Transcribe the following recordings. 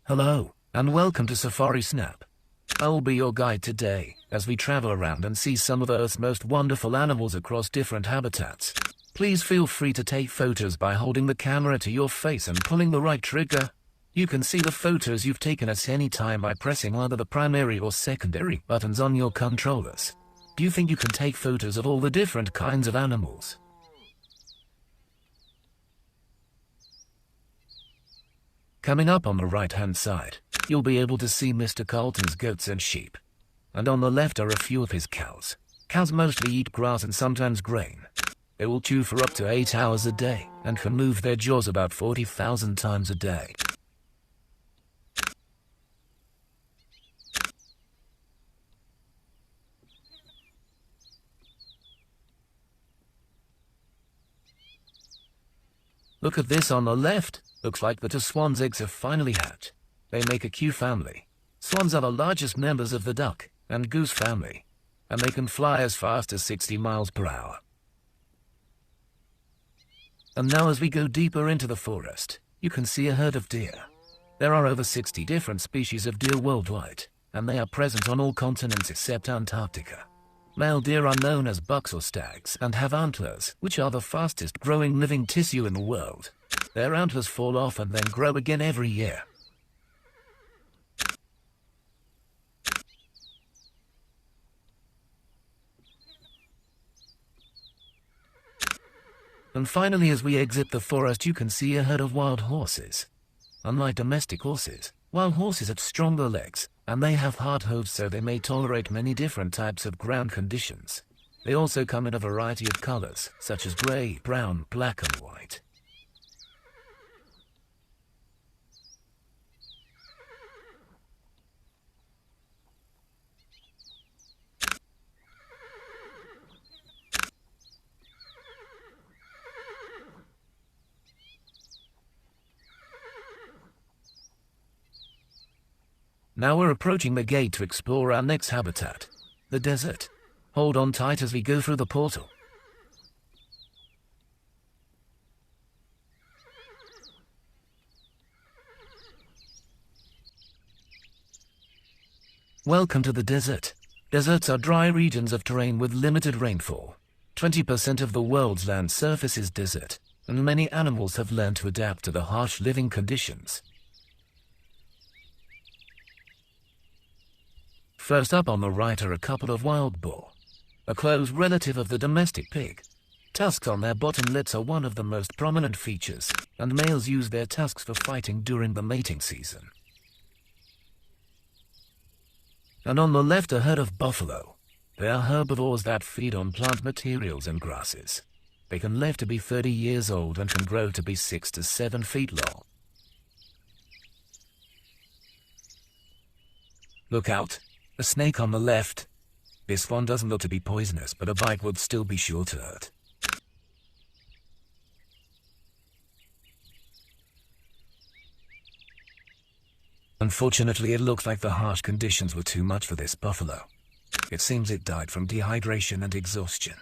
Hello, and welcome to Safari Snap. I'll be your guide today, as we travel around and see some of Earth's most wonderful animals across different habitats. Please feel free to take photos by holding the camera to your face and pulling the right trigger. You can see the photos you've taken at any time by pressing either the primary or secondary buttons on your controllers. Do you think you can take photos of all the different kinds of animals? Coming up on the right-hand side, you'll be able to see Mr. Carlton's goats and sheep. And on the left are a few of his cows. Cows mostly eat grass and sometimes grain. They will chew for up to 8 hours a day and can move their jaws about 40,000 times a day. Look at this on the left. Looks like that a swan's eggs have finally hatched. They make a cute family. Swans are the largest members of the duck and goose family, and they can fly as fast as 60 miles per hour. And now as we go deeper into the forest, you can see a herd of deer. There are over 60 different species of deer worldwide, and they are present on all continents except Antarctica. Male deer are known as bucks or stags and have antlers, which are the fastest growing living tissue in the world. Their antlers fall off and then grow again every year. And finally, as we exit the forest, you can see a herd of wild horses. Unlike domestic horses, wild horses have stronger legs, and they have hard hooves, so they may tolerate many different types of ground conditions. They also come in a variety of colors, such as gray, brown, black, and white. Now we're approaching the gate to explore our next habitat, the desert. Hold on tight as we go through the portal. Welcome to the desert. Deserts are dry regions of terrain with limited rainfall. 20% of the world's land surface is desert, and many animals have learned to adapt to the harsh living conditions. First up on the right are a couple of wild boar, a close relative of the domestic pig. Tusks on their bottom lips are one of the most prominent features, and males use their tusks for fighting during the mating season. And on the left, a herd of buffalo. They are herbivores that feed on plant materials and grasses. They can live to be 30 years old and can grow to be 6 to 7 feet long. Look out! A snake on the left. This one doesn't look to be poisonous, but a bite would still be sure to hurt. Unfortunately, it looks like the harsh conditions were too much for this buffalo. It seems it died from dehydration and exhaustion.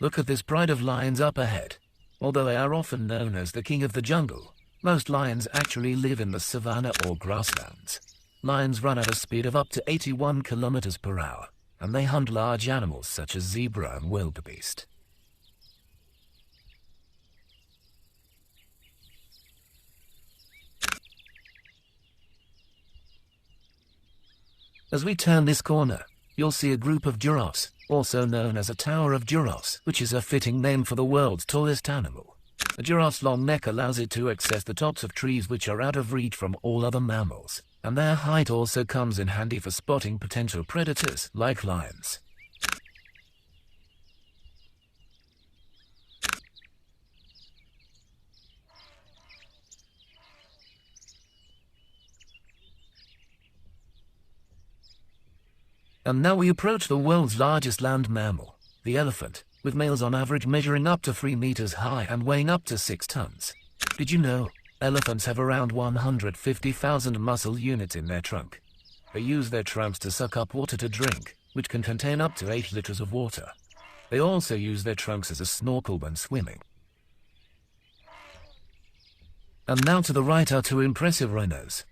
Look at this pride of lions up ahead. Although they are often known as the king of the jungle, most lions actually live in the savanna or grasslands. Lions run at a speed of up to 81 kilometers per hour, and they hunt large animals such as zebra and wildebeest. As we turn this corner, you'll see a group of giraffes, also known as a Tower of Giraffes, which is a fitting name for the world's tallest animal. A giraffe's long neck allows it to access the tops of trees which are out of reach from all other mammals, and their height also comes in handy for spotting potential predators like lions. And now we approach the world's largest land mammal, the elephant, with males on average measuring up to 3 meters high and weighing up to 6 tons. Did you know elephants have around 150,000 muscle units in their trunk? They use their trunks to suck up water to drink, which can contain up to 8 liters of water. They also use their trunks as a snorkel when swimming. And now to the right are two impressive rhinos.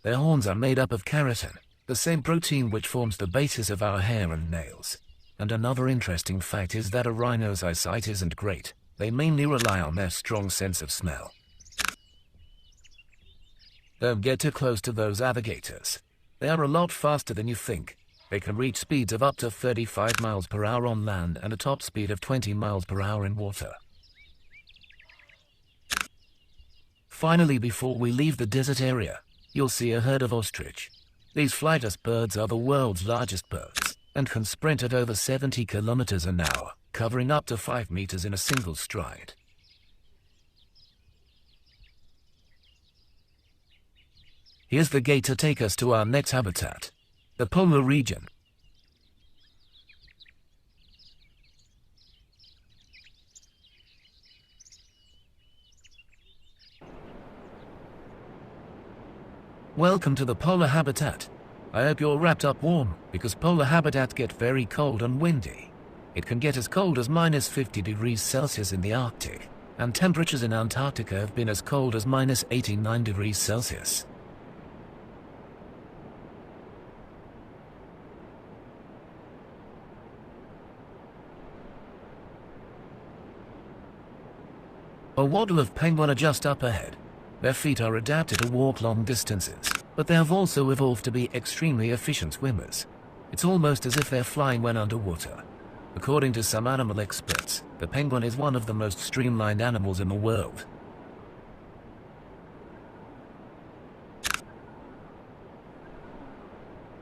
Their horns are made up of keratin, the same protein which forms the basis of our hair and nails. And another interesting fact is that a rhino's eyesight isn't great. They mainly rely on their strong sense of smell. Don't get too close to those alligators. They are a lot faster than you think. They can reach speeds of up to 35 miles per hour on land and a top speed of 20 miles per hour in water. Finally, before we leave the desert area, you'll see a herd of ostrich. These flightless birds are the world's largest birds and can sprint at over 70 kilometers an hour, covering up to 5 meters in a single stride. Here's the gate to take us to our next habitat, the polar region. Welcome to the polar habitat. I hope you're wrapped up warm, because polar habitats get very cold and windy. It can get as cold as minus 50 degrees Celsius in the Arctic, and temperatures in Antarctica have been as cold as minus 89 degrees Celsius. A waddle of penguin are just up ahead. Their feet are adapted to walk long distances, but they have also evolved to be extremely efficient swimmers. It's almost as if they're flying when underwater. According to some animal experts, the penguin is one of the most streamlined animals in the world.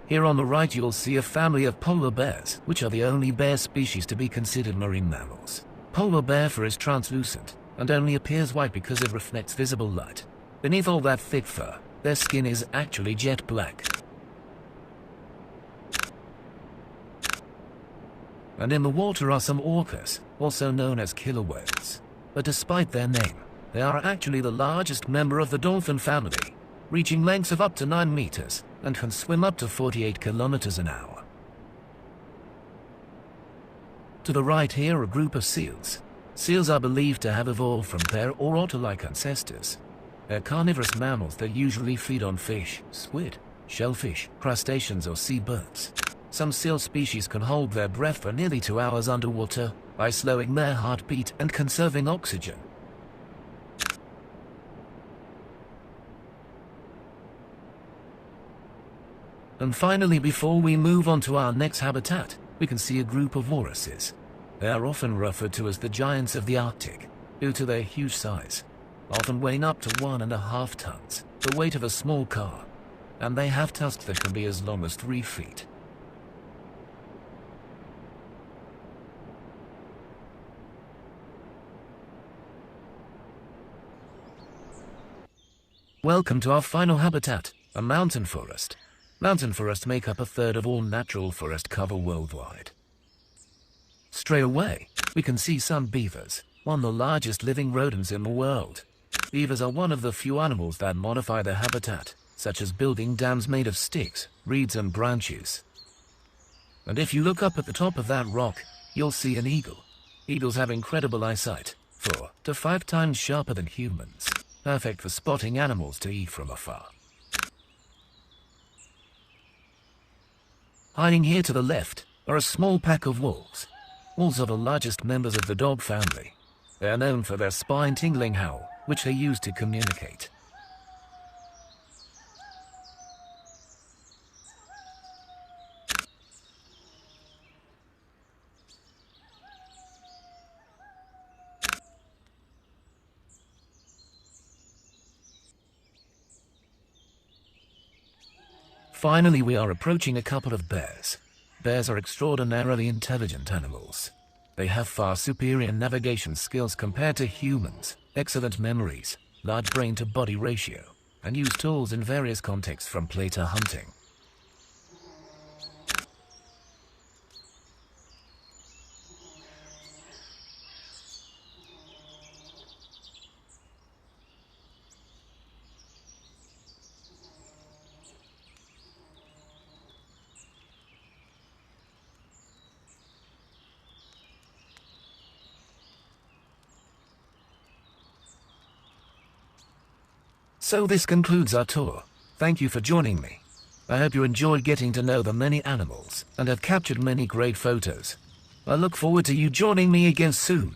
Here on the right you'll see a family of polar bears, which are the only bear species to be considered marine mammals. Polar bear fur is translucent and only appears white because it reflects visible light. Beneath all that thick fur, their skin is actually jet black. And in the water are some orcas, also known as killer whales. But despite their name, they are actually the largest member of the dolphin family, reaching lengths of up to 9 meters and can swim up to 48 kilometers an hour. To the right here are a group of seals. Seals are believed to have evolved from their or otter-like ancestors. They're carnivorous mammals that usually feed on fish, squid, shellfish, crustaceans or seabirds. Some seal species can hold their breath for nearly 2 hours underwater by slowing their heartbeat and conserving oxygen. And finally, before we move on to our next habitat, we can see a group of walruses. They are often referred to as the giants of the Arctic, due to their huge size, often weighing up to 1.5 tons, the weight of a small car, and they have tusks that can be as long as 3 feet. Welcome to our final habitat, a mountain forest. Mountain forests make up a third of all natural forest cover worldwide. Straight away, we can see some beavers, one of the largest living rodents in the world. Beavers are one of the few animals that modify their habitat, such as building dams made of sticks, reeds and branches. And if you look up at the top of that rock, you'll see an eagle. Eagles have incredible eyesight, 4 to 5 times sharper than humans, perfect for spotting animals to eat from afar. Hiding here to the left are a small pack of wolves. Wolves are the largest members of the dog family. They are known for their spine-tingling howl, which they use to communicate. Finally, we are approaching a couple of bears. Bears are extraordinarily intelligent animals. They have far superior navigation skills compared to humans, excellent memories, large brain-to-body ratio, and use tools in various contexts from play to hunting. So this concludes our tour. Thank you for joining me. I hope you enjoyed getting to know the many animals and have captured many great photos. I look forward to you joining me again soon.